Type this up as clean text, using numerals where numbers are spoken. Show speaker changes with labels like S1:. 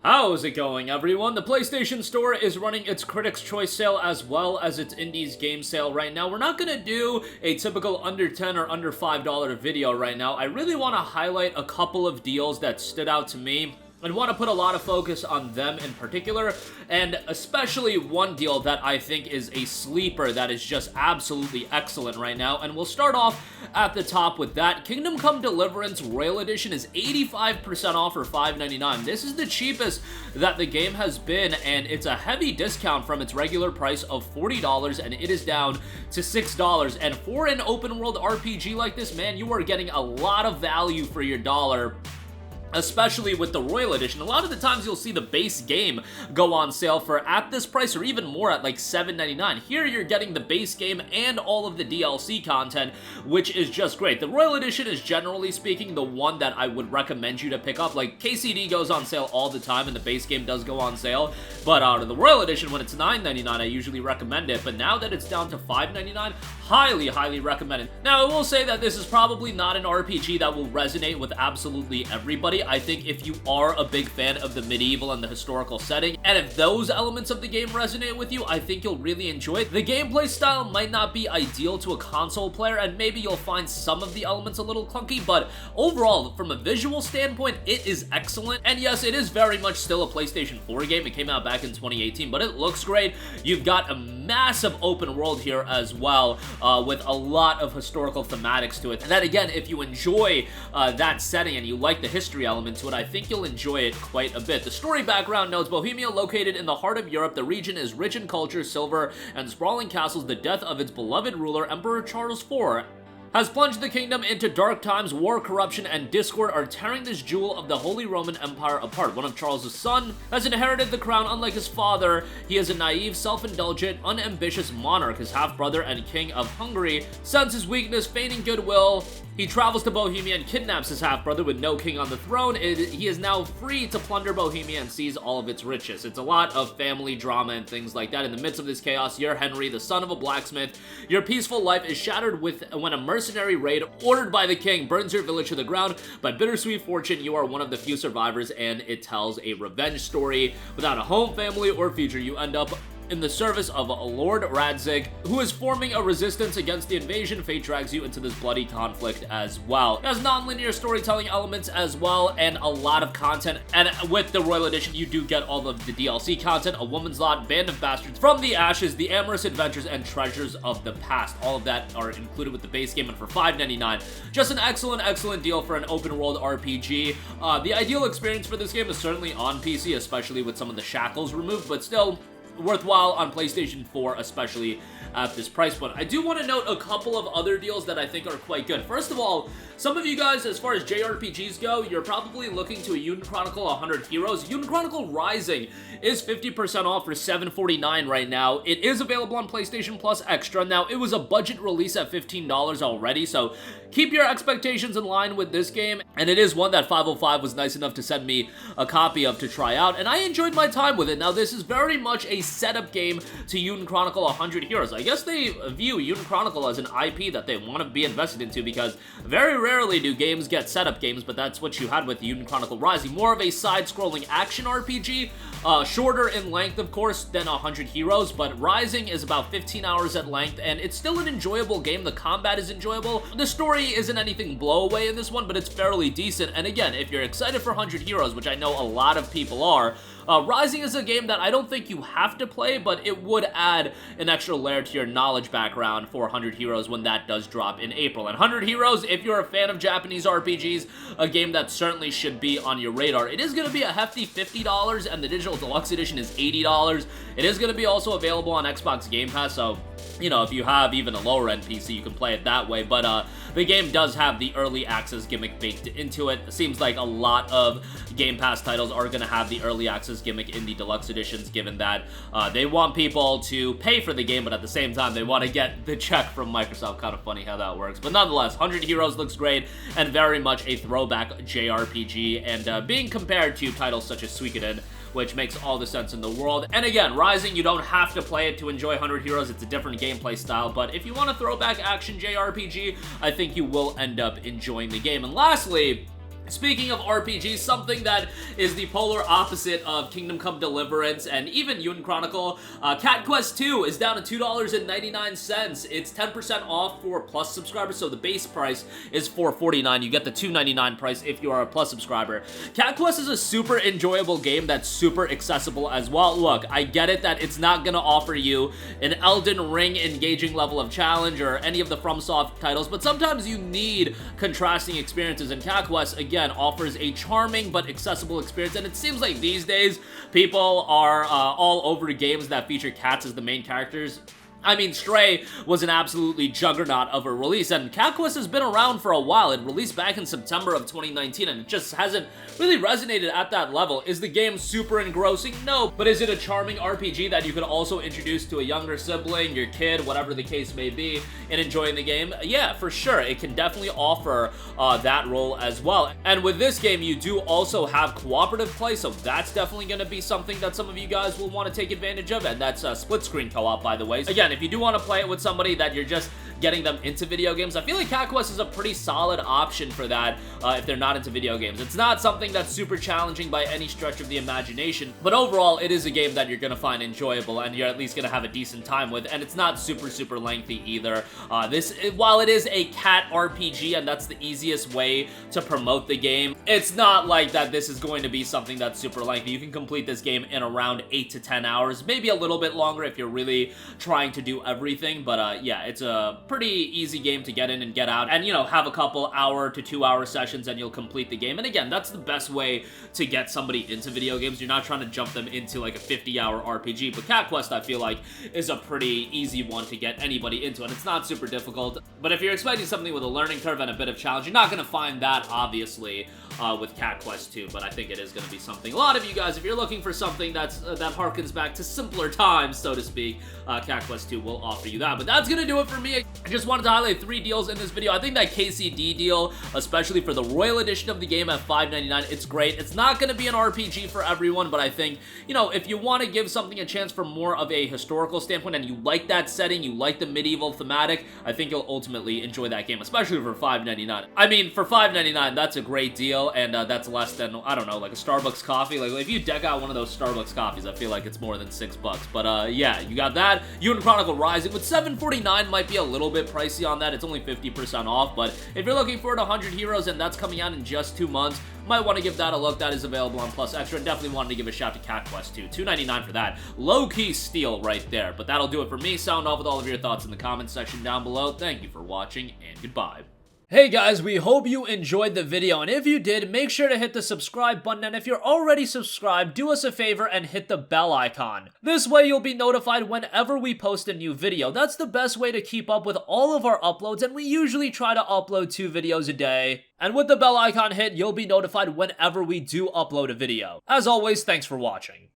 S1: How's it going, everyone? The PlayStation Store is running its Critics' Choice sale as well as its Indies game sale right now. We're not going to do a typical under $10 or under $5 video right now. I really want to highlight a couple of deals that stood out to me and want to put a lot of focus on them in particular, and especially one deal that I think is a sleeper that is just absolutely excellent right now. And we'll start off at the top with that. Kingdom Come Deliverance Royal Edition is 85% off for $5.99. This is the cheapest that the game has been, and it's a heavy discount from its regular price of $40, and it is down to $6. And for an open world RPG like this, man, you are getting a lot of value for your dollar, especially with the Royal Edition. A lot of the times you'll see the base game go on sale for at this price or even more at like $7.99. Here you're getting the base game and all of the DLC content, which is just great. The Royal Edition is generally speaking the one that I would recommend you to pick up. Like KCD goes on sale all the time and the base game does go on sale, but the Royal Edition, when it's $9.99, I usually recommend it, but now that it's down to $5.99, highly recommend it. Now, I will say that this is probably not an RPG that will resonate with absolutely everybody. I think if you are a big fan of the medieval and the historical setting, and if those elements of the game resonate with you, I think you'll really enjoy it. The gameplay style might not be ideal to a console player, and maybe you'll find some of the elements a little clunky, but overall, from a visual standpoint, it is excellent. And yes, it is very much still a PlayStation 4 game. It came out back in 2018, but it looks great. You've got a massive open world here as well, with a lot of historical thematics to it. And then again, if you enjoy that setting and you like the history element to it, I think you'll enjoy it quite a bit. The story background notes: Bohemia, located in the heart of Europe, the region is rich in culture, silver, and sprawling castles. The death of its beloved ruler, Emperor Charles IV, has plunged the kingdom into dark times. War, corruption, and discord are tearing this jewel of the Holy Roman Empire apart. One of Charles' sons has inherited the crown. Unlike his father, he is a naive, self-indulgent, unambitious monarch. His half-brother and king of Hungary senses weakness, feigning goodwill. He travels to Bohemia and kidnaps his half-brother. With no king on the throne, he is now free to plunder Bohemia and seize all of its riches. It's a lot of family drama and things like that. In the midst of this chaos, you're Henry, the son of a blacksmith. Your peaceful life is shattered when a mercenary raid ordered by the king burns your village to the ground. By bittersweet fortune, you are one of the few survivors, and it tells a revenge story. Without a home, family, or future, you end up in the service of Lord Radzig, who is forming a resistance against the invasion. Fate drags you into this bloody conflict as well. It has non-linear storytelling elements as well, and a lot of content. And with the Royal Edition, you do get all of the DLC content: A Woman's Lot, Band of Bastards, From the Ashes, The Amorous Adventures, and Treasures of the Past. All of that are included with the base game, and for $5.99. Just an excellent deal for an open world RPG. The ideal experience for this game is certainly on PC, especially with some of the shackles removed, but still worthwhile on PlayStation 4, especially at this price point. I do want to note a couple of other deals that I think are quite good. First of all, some of you guys, as far as JRPGs go, you're probably looking to a Yuden Chronicle 100 Heroes. Yuden Chronicle Rising is 50% off for $7.49 right now. It is available on PlayStation Plus Extra. Now, it was a budget release at $15 already, so keep your expectations in line with this game, and it is one that 505 was nice enough to send me a copy of to try out, and I enjoyed my time with it. Now, this is very much a setup game to Yuden Chronicle 100 Heroes. I guess they view Yuden Chronicle as an IP that they want to be invested into, because very rarely do games get setup games, but that's what you had with Yuden Chronicle Rising. More of a side-scrolling action RPG, shorter in length, of course, than 100 Heroes, but Rising is about 15 hours at length, and it's still an enjoyable game. The combat is enjoyable. The story isn't anything blow away in this one, but it's fairly decent. And again, if you're excited for 100 Heroes, which I know a lot of people are, Rising is a game that I don't think you have to play, but it would add an extra layer to your knowledge background for 100 Heroes when that does drop in April. And 100 Heroes, if you're a fan of Japanese RPGs, a game that certainly should be on your radar. It is going to be a hefty $50, and the Digital Deluxe Edition is $80. It is going to be also available on Xbox Game Pass, so you know, if you have even a lower-end PC, you can play it that way. But the game does have the early access gimmick baked into it. It seems like a lot of Game Pass titles are going to have the early access gimmick in the deluxe editions, given that they want people to pay for the game, but at the same time, they want to get the check from Microsoft. Kind of funny how that works. But nonetheless, 100 Heroes looks great, and very much a throwback JRPG, and being compared to titles such as Suikoden, which makes all the sense in the world. And again, Rising, you don't have to play it to enjoy 100 Heroes. It's a different gameplay style, but if you want a throwback action JRPG, I think you will end up enjoying the game. And lastly, Speaking of RPGs, something that is the polar opposite of Kingdom Come Deliverance and even Yun Chronicle, Cat Quest 2 is down to $2.99. It's 10% off for Plus subscribers, so the base price is $4.49. You get the $2.99 price if you are a Plus subscriber. Cat Quest is a super enjoyable game that's super accessible as well. Look, I get it that it's not gonna offer you an Elden Ring engaging level of challenge or any of the FromSoft titles, but sometimes you need contrasting experiences, and Cat Quest, again, offers a charming but accessible experience, and it seems like these days people are all over games that feature cats as the main characters. I mean, Stray was an absolutely juggernaut of a release, and Cat Quest has been around for a while. It released back in September of 2019, and it just hasn't really resonated at that level. Is the game super engrossing? No. But is it a charming RPG that you could also introduce to a younger sibling, your kid, whatever the case may be, in enjoying the game? Yeah, for sure. It can definitely offer that role as well. And with this game, you do also have cooperative play, so that's definitely going to be something that some of you guys will want to take advantage of, and that's split-screen co-op, by the way. Again, if you do want to play it with somebody that you're just getting them into video games, I feel like Cat Quest is a pretty solid option for that if they're not into video games. It's not something that's super challenging by any stretch of the imagination, but overall, it is a game that you're going to find enjoyable and you're at least going to have a decent time with, and it's not super lengthy either. While it is a cat RPG and that's the easiest way to promote the game, it's not like that this is going to be something that's super lengthy. You can complete this game in around 8 to 10 hours, maybe a little bit longer if you're really trying to do everything, but yeah, it's a pretty easy game to get in and get out, and you know, have a couple hour to 2 hour sessions and you'll complete the game. And again, that's the best way to get somebody into video games. You're not trying to jump them into like a 50-hour RPG, but Cat Quest, I feel like, is a pretty easy one to get anybody into, and it's not super difficult. But if you're expecting something with a learning curve and a bit of challenge, you're not going to find that, obviously, with Cat Quest 2, but I think it is going to be something. A lot of you guys, if you're looking for something that's that harkens back to simpler times, so to speak, Cat Quest 2 will offer you that. But that's going to do it for me. I just wanted to highlight 3 deals in this video. I think that KCD deal, especially for the Royal Edition of the game at $5.99, it's great. It's not going to be an RPG for everyone, but I think, you know, if you want to give something a chance from more of a historical standpoint and you like that setting, you like the medieval thematic, I think you'll ultimately enjoy that game, especially for $5.99. I mean, for $5.99, that's a great deal, and that's less than, I don't know, like a Starbucks coffee. Like, if you deck out one of those Starbucks coffees, I feel like it's more than $6. But yeah, you got that. Yun Chronicle Rising with $7.49 might be a little bit pricey on that. It's only 50% off, but if you're looking for 100 Heroes and that's coming out in just 2 months, might want to give that a look. That is available on Plus Extra, and definitely wanted to give a shout to Cat Quest 2. $2.99 for that. Low-key steal right there. But that'll do it for me. Sound off with all of your thoughts in the comments section down below. Thank you for watching, and goodbye. Hey guys, we hope you enjoyed the video, and if you did, make sure to hit the subscribe button, and if you're already subscribed, do us a favor and hit the bell icon. This way you'll be notified whenever we post a new video. That's the best way to keep up with all of our uploads, and we usually try to upload 2 videos a day. And with the bell icon hit, you'll be notified whenever we do upload a video. As always, thanks for watching.